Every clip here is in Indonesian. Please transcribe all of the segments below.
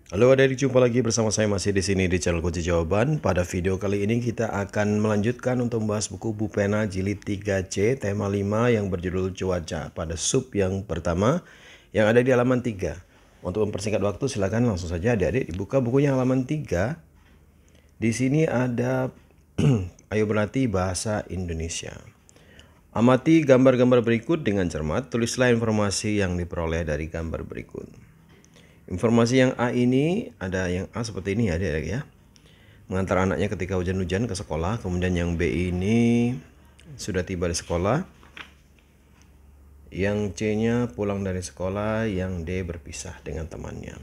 Halo adik, jumpa lagi bersama saya masih di sini di channel Kunci Jawaban. Pada video kali ini kita akan melanjutkan untuk membahas buku Bu Pena Jilid 3C tema 5 yang berjudul Cuaca pada sub yang pertama yang ada di halaman 3. Untuk mempersingkat waktu silakan langsung saja adik-adik dibuka bukunya halaman 3. Di sini ada ayo berlatih bahasa Indonesia. Amati gambar-gambar berikut dengan cermat, tulislah informasi yang diperoleh dari gambar berikut. Informasi yang A ini, ada yang A seperti ini ya adik-adik ya. Mengantar anaknya ketika hujan-hujan ke sekolah. Kemudian yang B ini sudah tiba di sekolah. Yang C-nya pulang dari sekolah. Yang D berpisah dengan temannya.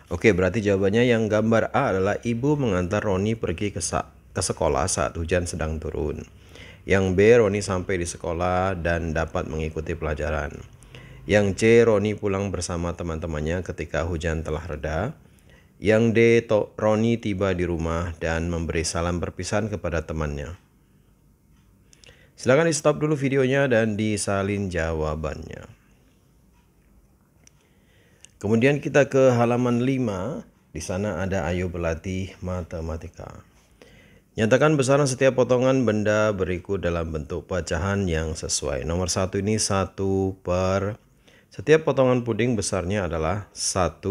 Oke, berarti jawabannya yang gambar A adalah ibu mengantar Roni pergi ke sekolah saat hujan sedang turun. Yang B, Roni sampai di sekolah dan dapat mengikuti pelajaran. Yang C, Roni pulang bersama teman-temannya ketika hujan telah reda. Yang D, Roni tiba di rumah dan memberi salam perpisahan kepada temannya. Silakan di stop dulu videonya dan disalin jawabannya. Kemudian kita ke halaman 5. Di sana ada ayo berlatih matematika. Nyatakan besaran setiap potongan benda berikut dalam bentuk pecahan yang sesuai. Nomor 1 ini 1 per... Setiap potongan puding besarnya adalah 1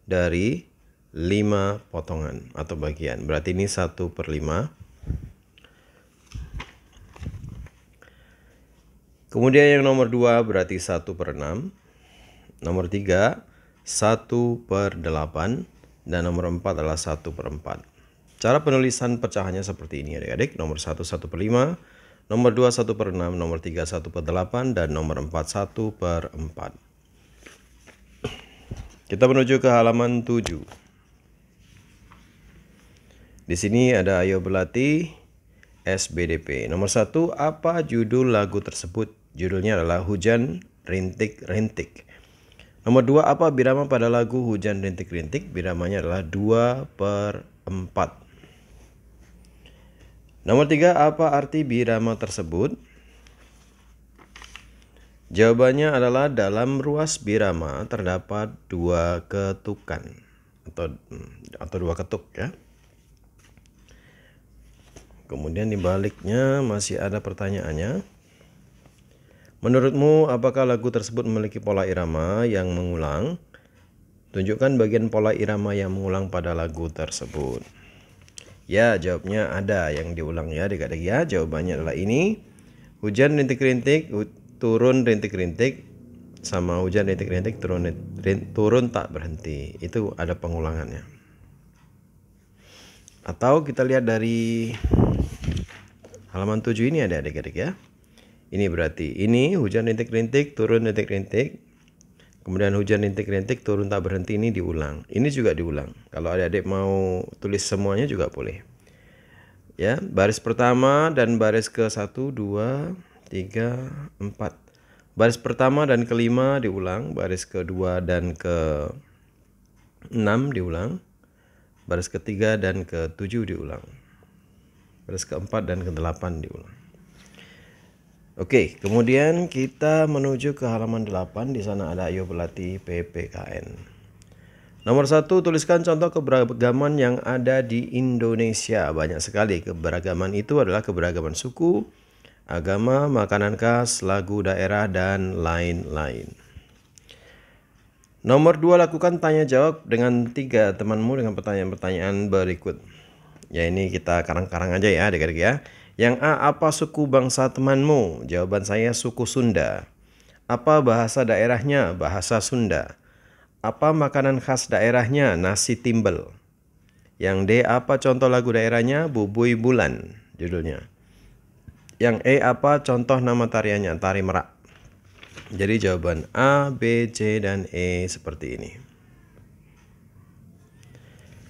dari 5 potongan atau bagian. Berarti ini 1 per 5. Kemudian yang nomor 2 berarti 1 per 6. Nomor 3, 1 per 8. Dan nomor 4 adalah 1 per 4. Cara penulisan pecahannya seperti ini adik-adik. Nomor 1, 1 per 5. Nomor 2, 1 per 6. Nomor 3, 1 per 8. Dan nomor 4, 1 per 4. Kita menuju ke halaman 7. Di sini ada ayo berlatih SBDP. Nomor 1, apa judul lagu tersebut? Judulnya adalah Hujan Rintik-Rintik. Nomor 2, apa birama pada lagu Hujan Rintik-Rintik? Biramanya adalah 2 per 4. Nomor 3, apa arti birama tersebut? Jawabannya adalah dalam ruas birama terdapat 2 ketukan atau 2 ketuk ya. Kemudian di baliknya masih ada pertanyaannya. Menurutmu apakah lagu tersebut memiliki pola irama yang mengulang? Tunjukkan bagian pola irama yang mengulang pada lagu tersebut. Ya, jawabnya ada yang diulang ya adik-adik ya. Jawabannya adalah ini. Hujan rintik-rintik, turun rintik-rintik, sama hujan rintik-rintik, turun tak berhenti. Itu ada pengulangannya. Atau kita lihat dari halaman 7 ini ada adik-adik ya. Ini berarti ini hujan rintik-rintik, turun rintik-rintik. Kemudian hujan rintik-rintik, turun tak berhenti, ini diulang. Ini juga diulang. Kalau adik-adik mau tulis semuanya juga boleh. Ya, baris pertama dan baris ke 1, 2, 3, 4. Baris pertama dan kelima diulang. Baris kedua dan ke 6 diulang. Baris ketiga dan ke 7 diulang. Baris keempat dan ke 8 diulang. Oke, kemudian kita menuju ke halaman 8. Di sana ada ayo berlatih PPKN. Nomor 1, tuliskan contoh keberagaman yang ada di Indonesia. Banyak sekali. Keberagaman itu adalah keberagaman suku, agama, makanan khas, lagu daerah, dan lain-lain. Nomor 2, lakukan tanya jawab dengan 3 temanmu dengan pertanyaan-pertanyaan berikut. Ya, ini kita karang-karang aja ya adik-adik ya. Yang A, apa suku bangsa temanmu? Jawaban saya suku Sunda. Apa bahasa daerahnya? Bahasa Sunda. Apa makanan khas daerahnya? Nasi timbel. Yang D, apa contoh lagu daerahnya? Bubui Bulan judulnya. Yang E, apa contoh nama tariannya? Tari Merak. Jadi jawaban A, B, C, dan E seperti ini.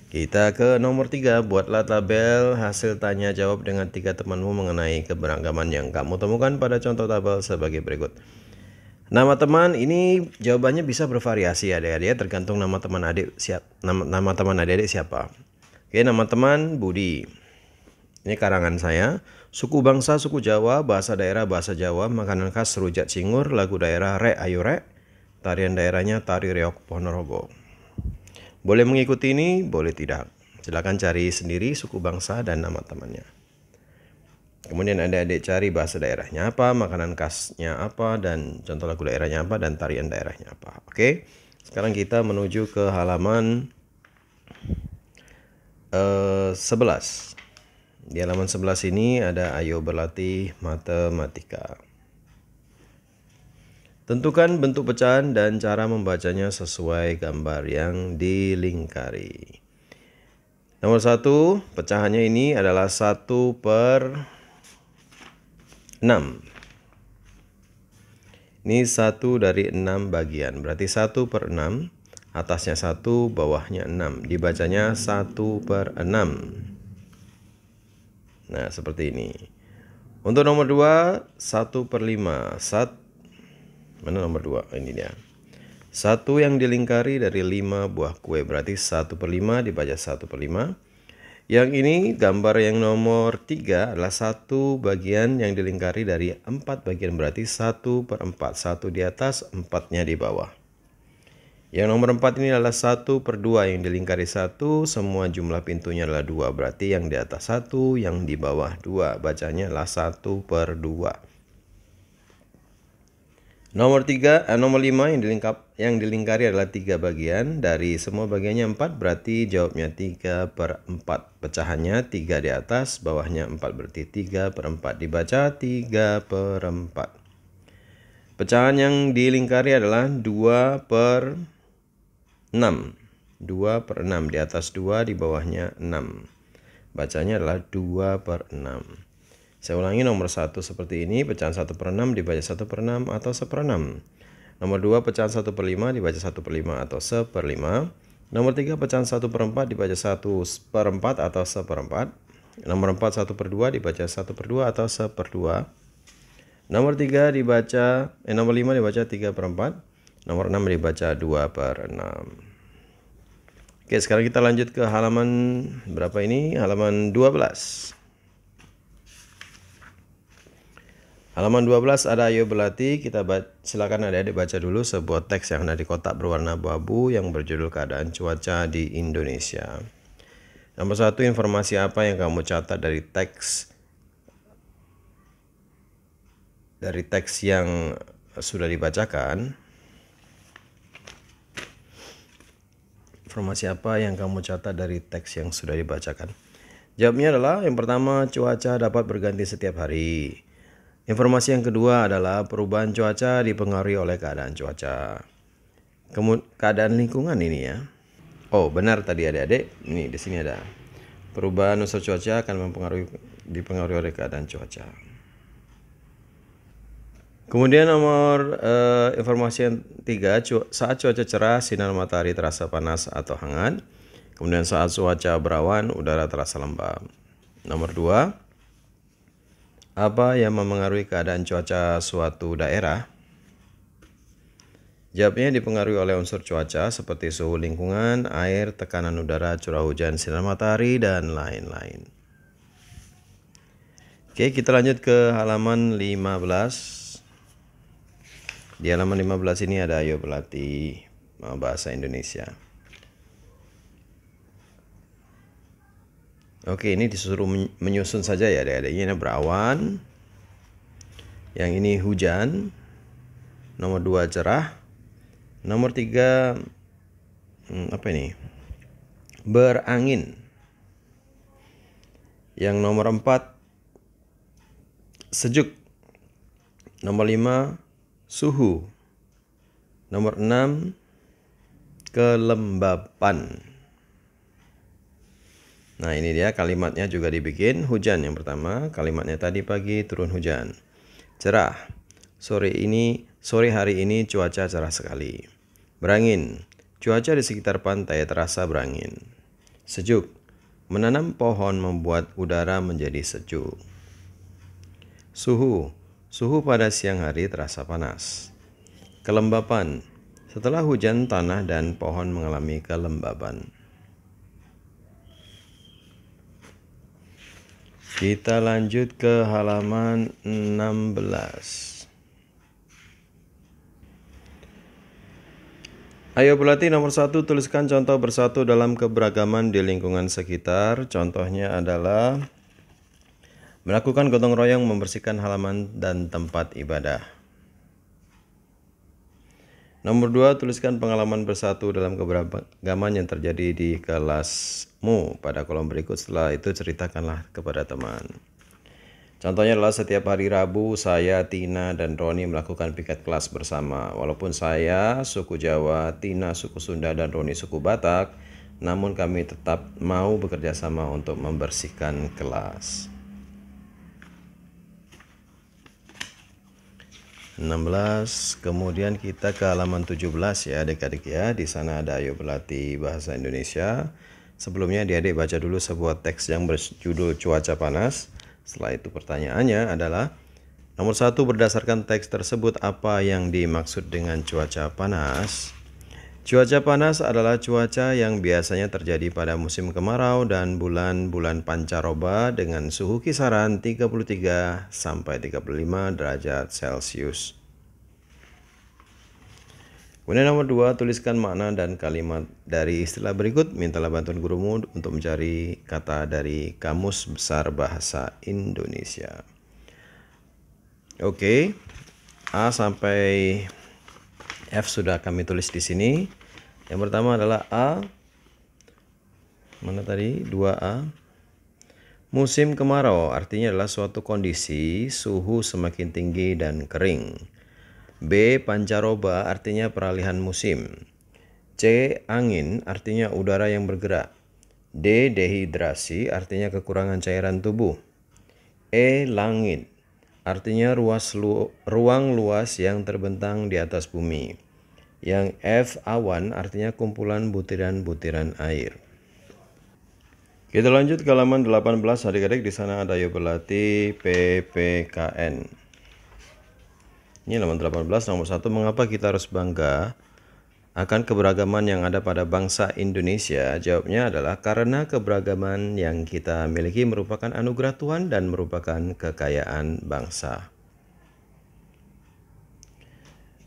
Kita ke nomor 3, buatlah tabel hasil tanya jawab dengan 3 temanmu mengenai keberagaman yang kamu temukan pada contoh tabel sebagai berikut. Nama teman ini jawabannya bisa bervariasi adik-adik, tergantung nama teman adik-adik siapa. Oke, nama teman Budi. Ini karangan saya. Suku bangsa suku Jawa, bahasa daerah bahasa Jawa, makanan khas rujak cingur, lagu daerah rek ayo rek, tarian daerahnya tari reok Ponorogo. Boleh mengikuti ini, boleh tidak. Silakan cari sendiri suku bangsa dan nama temannya. Kemudian adik-adik cari bahasa daerahnya apa, makanan khasnya apa, dan contoh lagu daerahnya apa, dan tarian daerahnya apa. Oke, sekarang kita menuju ke halaman 11. Di halaman 11 ini ada ayo berlatih matematika. Tentukan bentuk pecahan dan cara membacanya sesuai gambar yang dilingkari. Nomor 1, pecahannya ini adalah 1/6. Ini 1 dari 6 bagian, berarti 1/6, atasnya 1, bawahnya 6. Dibacanya 1/6. Nah, seperti ini. Untuk nomor 2, 1/5. Mana nomor 2? Ini dia. 1 yang dilingkari dari 5 buah kue, berarti 1/5 dibaca 1/5. Yang ini gambar yang nomor 3 adalah 1 bagian yang dilingkari dari 4 bagian, berarti 1/4. 1 di atas, 4-nya di bawah. Yang nomor 4 ini adalah 1/2 yang dilingkari 1, semua jumlah pintunya adalah 2, berarti yang di atas 1, yang di bawah 2. Bacanya adalah 1/2. Nomor 5 yang dilingkari adalah 3 bagian, dari semua bagiannya 4, berarti jawabnya 3/4. Pecahannya 3 di atas, bawahnya 4, berarti 3/4. Dibaca 3/4. Pecahan yang dilingkari adalah 2/6. 2/6 di atas 2, di bawahnya 6. Bacanya adalah 2/6. Saya ulangi, nomor 1 seperti ini, pecahan 1/6 dibaca 1/6 atau 1/6. Nomor 2, pecahan 1/5 dibaca 1/5 atau 1/5. Nomor 3, pecahan 1/4 dibaca 1/4 atau 1/4. Nomor 4, 1/2 dibaca 1/2 atau 1/2. Nomor 5 dibaca 3/4. Nomor 6 dibaca 2/6. Oke, sekarang kita lanjut ke halaman berapa ini? Halaman 12. Halaman 12 ada ayo berlatih. Silakan adik-adik baca dulu sebuah teks yang ada di kotak berwarna abu-abu yang berjudul keadaan cuaca di Indonesia. Nomor 1, informasi apa yang kamu catat dari teks yang sudah dibacakan? Informasi apa yang kamu catat dari teks yang sudah dibacakan? Jawabnya adalah yang pertama, cuaca dapat berganti setiap hari. Informasi yang kedua adalah perubahan cuaca dipengaruhi oleh keadaan cuaca. Keadaan lingkungan ini ya. Oh, benar tadi adik-adik. Ini di sini ada. Perubahan unsur cuaca akan dipengaruhi oleh keadaan cuaca. Kemudian nomor informasi yang 3, saat cuaca cerah, sinar matahari terasa panas atau hangat. Kemudian saat cuaca berawan, udara terasa lembab. Nomor 2, apa yang memengaruhi keadaan cuaca suatu daerah? Jawabnya dipengaruhi oleh unsur cuaca seperti suhu lingkungan, air, tekanan udara, curah hujan, sinar matahari, dan lain-lain. Oke, kita lanjut ke halaman 15. Di halaman 15 ini ada ayo berlatih bahasa Indonesia. Oke, ini disuruh menyusun saja ya adik-adik. Ini berawan. Yang ini hujan. Nomor 2 cerah. Nomor 3 apa ini? Berangin. Yang nomor 4 sejuk. Nomor 5 suhu. Nomor 6 kelembapan. Nah, ini dia kalimatnya juga dibikin. Hujan yang pertama, kalimatnya tadi pagi turun hujan. Cerah. Sore hari ini cuaca cerah sekali. Berangin. Cuaca di sekitar pantai terasa berangin. Sejuk. Menanam pohon membuat udara menjadi sejuk. Suhu. Suhu pada siang hari terasa panas. Kelembapan. Setelah hujan, tanah dan pohon mengalami kelembaban. Kita lanjut ke halaman 16. Ayo berlatih nomor 1, tuliskan contoh bersatu dalam keberagaman di lingkungan sekitar. Contohnya adalah melakukan gotong royong membersihkan halaman dan tempat ibadah. Nomor 2, tuliskan pengalaman bersatu dalam keberagaman yang terjadi di kelasmu. Pada kolom berikut, setelah itu ceritakanlah kepada teman. Contohnya adalah setiap hari Rabu, saya, Tina, dan Roni melakukan piket kelas bersama. Walaupun saya suku Jawa, Tina suku Sunda, dan Roni suku Batak, namun kami tetap mau bekerja sama untuk membersihkan kelas. 16, kemudian kita ke halaman 17 ya adik-adik ya. Di sana ada ayo berlatih bahasa Indonesia. Sebelumnya adik-adik baca dulu sebuah teks yang berjudul cuaca panas. Setelah itu pertanyaannya adalah nomor 1, berdasarkan teks tersebut apa yang dimaksud dengan cuaca panas? Cuaca panas adalah cuaca yang biasanya terjadi pada musim kemarau dan bulan-bulan pancaroba dengan suhu kisaran 33 sampai 35 derajat Celcius. Kemudian nomor 2, tuliskan makna dan kalimat dari istilah berikut. Mintalah bantuan gurumu untuk mencari kata dari Kamus Besar Bahasa Indonesia. Oke, A sampai F sudah kami tulis di sini. Yang pertama adalah A. Mana tadi? 2A. Musim kemarau artinya adalah suatu kondisi suhu semakin tinggi dan kering. B. Pancaroba artinya peralihan musim. C. Angin artinya udara yang bergerak. D. Dehidrasi artinya kekurangan cairan tubuh. E. Langit artinya ruang luas yang terbentang di atas bumi. Yang F. Awan artinya kumpulan butiran-butiran air. Kita lanjut ke halaman 18 adik-adik. Di sana ada ayo berlatih PPKN. Ini halaman 18, nomor 1, mengapa kita harus bangga akan keberagaman yang ada pada bangsa Indonesia? Jawabnya adalah karena keberagaman yang kita miliki merupakan anugerah Tuhan dan merupakan kekayaan bangsa.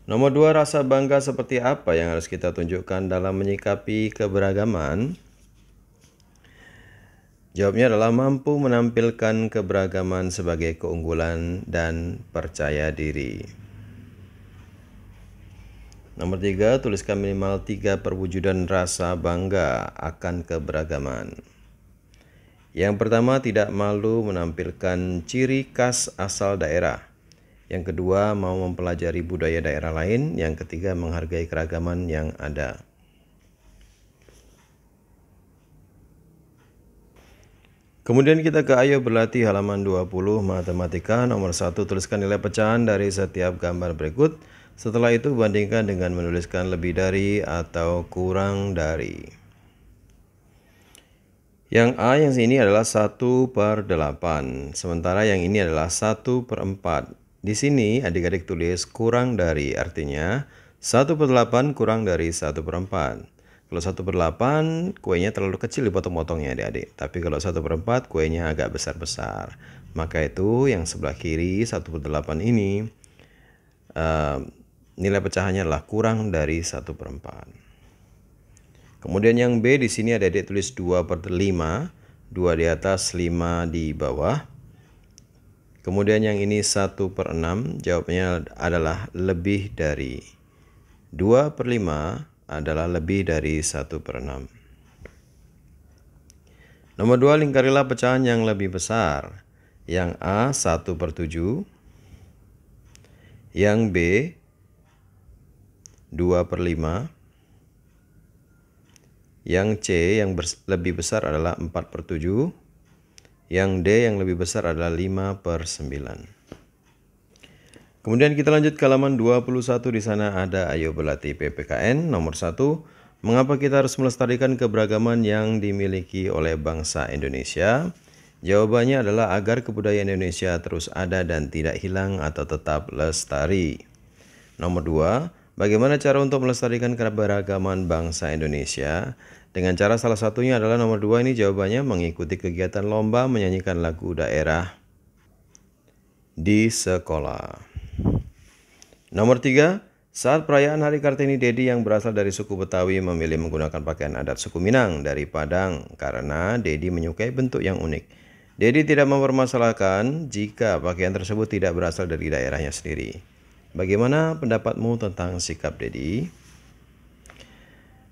Nomor 2, rasa bangga seperti apa yang harus kita tunjukkan dalam menyikapi keberagaman? Jawabnya adalah mampu menampilkan keberagaman sebagai keunggulan dan percaya diri. Nomor 3, tuliskan minimal 3 perwujudan rasa bangga akan keberagaman. Yang pertama, tidak malu menampilkan ciri khas asal daerah. Yang kedua, mau mempelajari budaya daerah lain. Yang ketiga, menghargai keragaman yang ada. Kemudian kita ke ayo berlatih halaman 20 matematika. Nomor 1, tuliskan nilai pecahan dari setiap gambar berikut. Setelah itu bandingkan dengan menuliskan lebih dari atau kurang dari. Yang A yang sini adalah 1/8. Sementara yang ini adalah 1/4. Di sini adik-adik tulis kurang dari, artinya 1/8 kurang dari 1/4. Kalau 1/8 kuenya terlalu kecil dipotong-potongnya adik-adik. Tapi kalau 1/4 kuenya agak besar-besar. Maka itu yang sebelah kiri 1/8 ini nilai pecahannya adalah kurang dari 1/4. Kemudian yang B di sini adik-adik tulis 2/5. 2 di atas, 5 di bawah. Kemudian yang ini 1/6. Jawabnya adalah lebih dari. 2/5 adalah lebih dari 1/6. Nomor 2, lingkarilah pecahan yang lebih besar. Yang A 1/7. Yang B 2/5. Yang C yang lebih besar adalah 4/7. Yang D yang lebih besar adalah 5/9. Kemudian kita lanjut ke halaman 21. Di sana ada ayo berlatih PPKN. Nomor 1, mengapa kita harus melestarikan keberagaman yang dimiliki oleh bangsa Indonesia? Jawabannya adalah agar kebudayaan Indonesia terus ada dan tidak hilang atau tetap lestari. Nomor 2, bagaimana cara untuk melestarikan keberagaman bangsa Indonesia? Dengan cara salah satunya adalah nomor 2 ini jawabannya mengikuti kegiatan lomba menyanyikan lagu daerah di sekolah. Nomor 3, Saat perayaan Hari Kartini, Dedi yang berasal dari suku Betawi memilih menggunakan pakaian adat suku Minang dari Padang karena Dedi menyukai bentuk yang unik. Dedi tidak mempermasalahkan jika pakaian tersebut tidak berasal dari daerahnya sendiri. Bagaimana pendapatmu tentang sikap Dedi?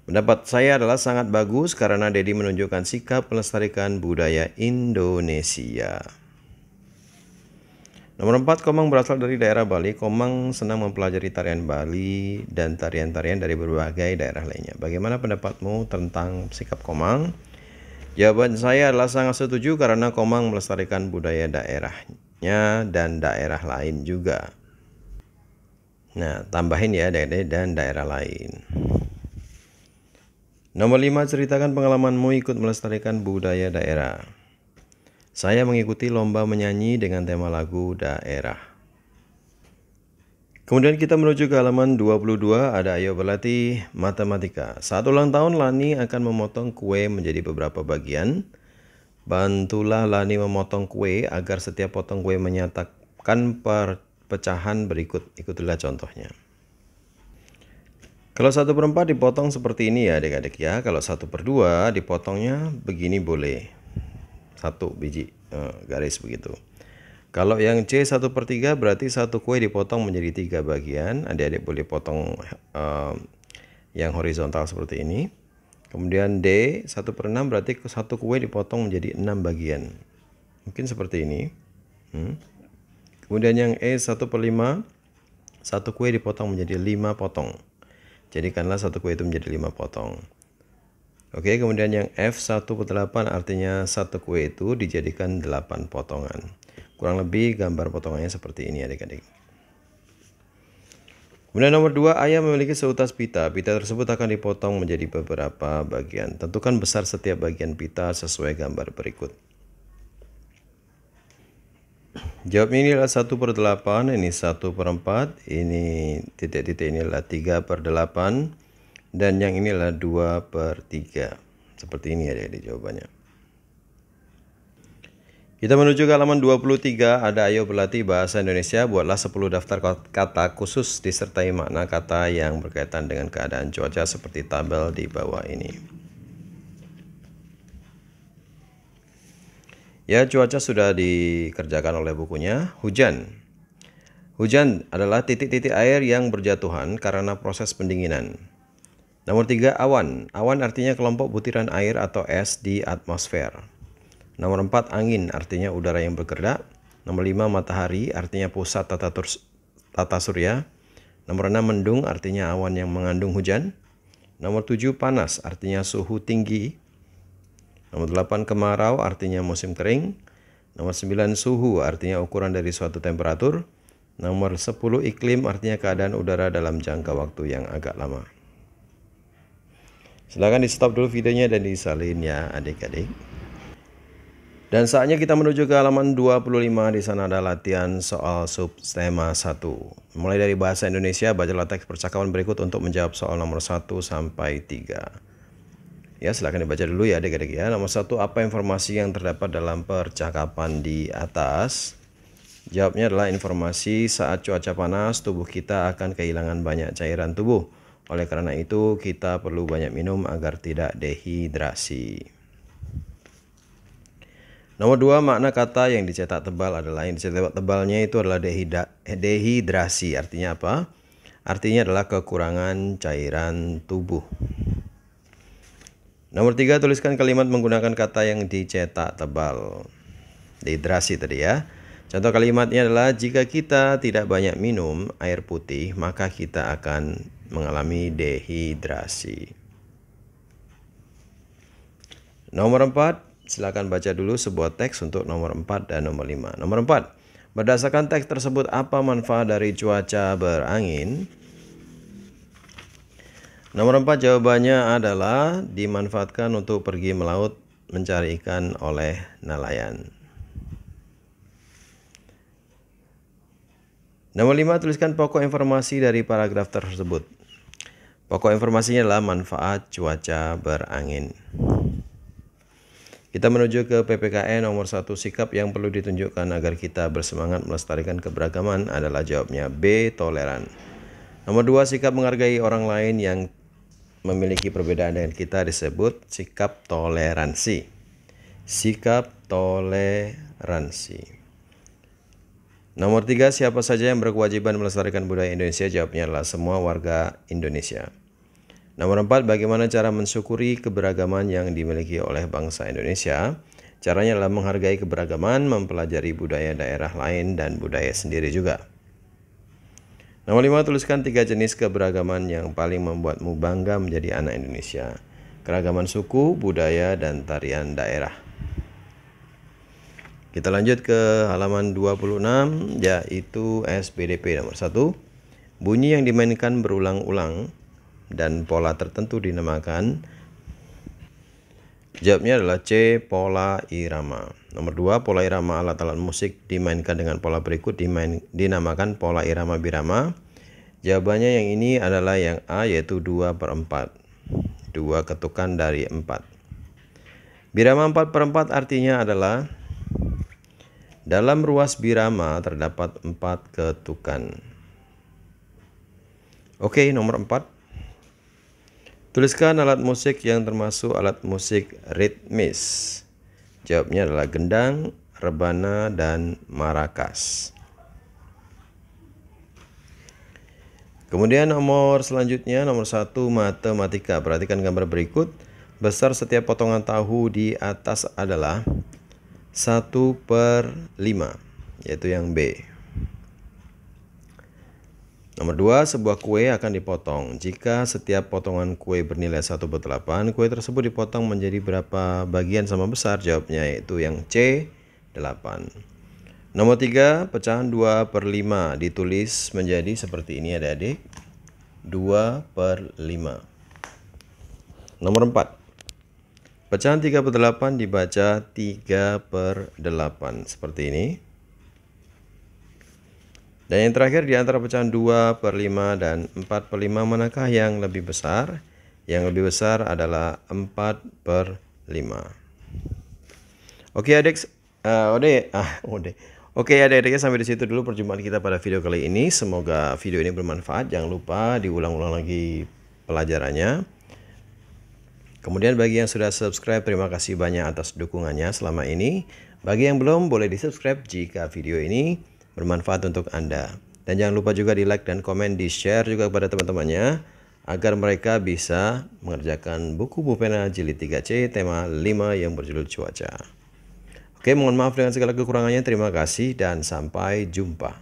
Pendapat saya adalah sangat bagus karena Dedi menunjukkan sikap melestarikan budaya Indonesia. Nomor 4, Komang berasal dari daerah Bali. Komang senang mempelajari tarian Bali dan tarian-tarian dari berbagai daerah lainnya. Bagaimana pendapatmu tentang sikap Komang? Jawaban saya adalah sangat setuju karena Komang melestarikan budaya daerahnya dan daerah lain juga. Nah, tambahin ya, dan daerah lain. Nomor 5, ceritakan pengalamanmu ikut melestarikan budaya daerah. Saya mengikuti lomba menyanyi dengan tema lagu daerah. Kemudian kita menuju ke halaman 22, ada ayo berlatih matematika. Saat ulang tahun, Lani akan memotong kue menjadi beberapa bagian. Bantulah Lani memotong kue agar setiap potong kue menyatakan perpecahan berikut. Ikutilah contohnya. Kalau 1/4 dipotong seperti ini ya adik-adik ya. Kalau 1/2 dipotongnya begini boleh. 1 biji garis begitu. Kalau yang C 1/3 berarti satu kue dipotong menjadi 3 bagian. Adik-adik boleh potong yang horizontal seperti ini. Kemudian D 1/6 berarti satu kue dipotong menjadi 6 bagian. Mungkin seperti ini. Kemudian yang E 1/5 satu kue dipotong menjadi 5 potong. Jadikanlah satu kue itu menjadi 5 potong. Oke, kemudian yang F 1/8 artinya satu kue itu dijadikan 8 potongan. Kurang lebih gambar potongannya seperti ini adik-adik. Kemudian nomor 2, ayah memiliki seutas pita. Pita tersebut akan dipotong menjadi beberapa bagian. Tentukan besar setiap bagian pita sesuai gambar berikut. Jawabnya ini adalah 1/8, ini 1/4, ini titik-titik ini adalah 3/8. Dan yang ini adalah 2/3. Seperti ini ya di jawabannya. Kita menuju ke halaman 23, ada ayo berlatih bahasa Indonesia. Buatlah 10 daftar kata khusus disertai makna kata yang berkaitan dengan keadaan cuaca seperti tabel di bawah ini. Ya, cuaca sudah dikerjakan oleh bukunya. Hujan. Hujan adalah titik-titik air yang berjatuhan karena proses pendinginan. Nomor 3, awan. Awan artinya kelompok butiran air atau es di atmosfer. Nomor 4, angin artinya udara yang bergerak. Nomor 5, matahari artinya pusat tata surya. Nomor 6, mendung artinya awan yang mengandung hujan. Nomor 7, panas artinya suhu tinggi. Nomor 8, kemarau artinya musim kering. Nomor 9, suhu artinya ukuran dari suatu temperatur. Nomor 10, iklim artinya keadaan udara dalam jangka waktu yang agak lama. Silahkan di stop dulu videonya dan disalin ya adik-adik. Dan saatnya kita menuju ke halaman 25. Di sana ada latihan soal subtema 1. Mulai dari bahasa Indonesia, bacalah teks percakapan berikut untuk menjawab soal nomor 1 sampai 3. Ya, silahkan dibaca dulu ya adik-adik ya. Nomor 1, apa informasi yang terdapat dalam percakapan di atas? Jawabnya adalah informasi saat cuaca panas, tubuh kita akan kehilangan banyak cairan tubuh. Oleh karena itu, kita perlu banyak minum agar tidak dehidrasi. Nomor 2, makna kata yang dicetak tebal adalah, yang dicetak tebalnya itu adalah dehidrasi. Artinya apa? Artinya adalah kekurangan cairan tubuh. Nomor 3, tuliskan kalimat menggunakan kata yang dicetak tebal. Dehidrasi tadi ya. Contoh kalimatnya adalah, jika kita tidak banyak minum air putih, maka kita akan mengalami dehidrasi. Nomor 4, silakan baca dulu sebuah teks untuk nomor 4 dan nomor 5. Nomor 4, berdasarkan teks tersebut apa manfaat dari cuaca berangin? Nomor 4 jawabannya adalah dimanfaatkan untuk pergi melaut mencari ikan oleh nelayan. Nomor 5, tuliskan pokok informasi dari paragraf tersebut. Pokok informasinya adalah manfaat cuaca berangin. Kita menuju ke PPKN nomor 1, sikap yang perlu ditunjukkan agar kita bersemangat melestarikan keberagaman adalah jawabnya B, toleran. Nomor 2, sikap menghargai orang lain yang memiliki perbedaan dengan kita disebut sikap toleransi. Sikap toleransi. Nomor 3, siapa saja yang berkewajiban melestarikan budaya Indonesia? Jawabnya adalah semua warga Indonesia. Nomor 4, bagaimana cara mensyukuri keberagaman yang dimiliki oleh bangsa Indonesia? Caranya adalah menghargai keberagaman, mempelajari budaya daerah lain dan budaya sendiri juga. Nomor 5, tuliskan 3 jenis keberagaman yang paling membuatmu bangga menjadi anak Indonesia. Keragaman suku, budaya, dan tarian daerah. Kita lanjut ke halaman 26, yaitu SPDP nomor 1. Bunyi yang dimainkan berulang-ulang dan pola tertentu dinamakan. Jawabnya adalah C, pola irama. Nomor 2, pola irama alat-alat musik dimainkan dengan pola berikut dinamakan pola irama birama. Jawabannya yang ini adalah yang A, yaitu 2/4. 2 ketukan dari 4. Birama 4/4 artinya adalah dalam ruas birama terdapat 4 ketukan. Oke, nomor 4. Tuliskan alat musik yang termasuk alat musik ritmis. Jawabnya adalah gendang, rebana, dan marakas. Kemudian nomor selanjutnya, nomor 1, matematika. Perhatikan gambar berikut. Besar setiap potongan tahu di atas adalah 1/5, yaitu yang B. Nomor 2, sebuah kue akan dipotong. Jika setiap potongan kue bernilai 1/8, kue tersebut dipotong menjadi berapa bagian sama besar? Jawabnya yaitu yang C, 8. Nomor 3, pecahan 2/5 ditulis menjadi seperti ini adik-adik. 2/5. Nomor 4, pecahan 3/8 dibaca 3/8 seperti ini. Dan yang terakhir, di antara pecahan 2/5 dan 4/5 manakah yang lebih besar? Yang lebih besar adalah 4/5. Oke adik, Oke adik-adiknya, sampai di situ dulu perjumpaan kita pada video kali ini. Semoga video ini bermanfaat. Jangan lupa diulang-ulang lagi pelajarannya. Kemudian bagi yang sudah subscribe, terima kasih banyak atas dukungannya selama ini. Bagi yang belum, boleh di subscribe jika video ini bermanfaat untuk Anda. Dan jangan lupa juga di like dan komen, di share juga kepada teman-temannya agar mereka bisa mengerjakan buku pulpena jilid 3C tema 5 yang berjudul cuaca. Oke, mohon maaf dengan segala kekurangannya. Terima kasih dan sampai jumpa.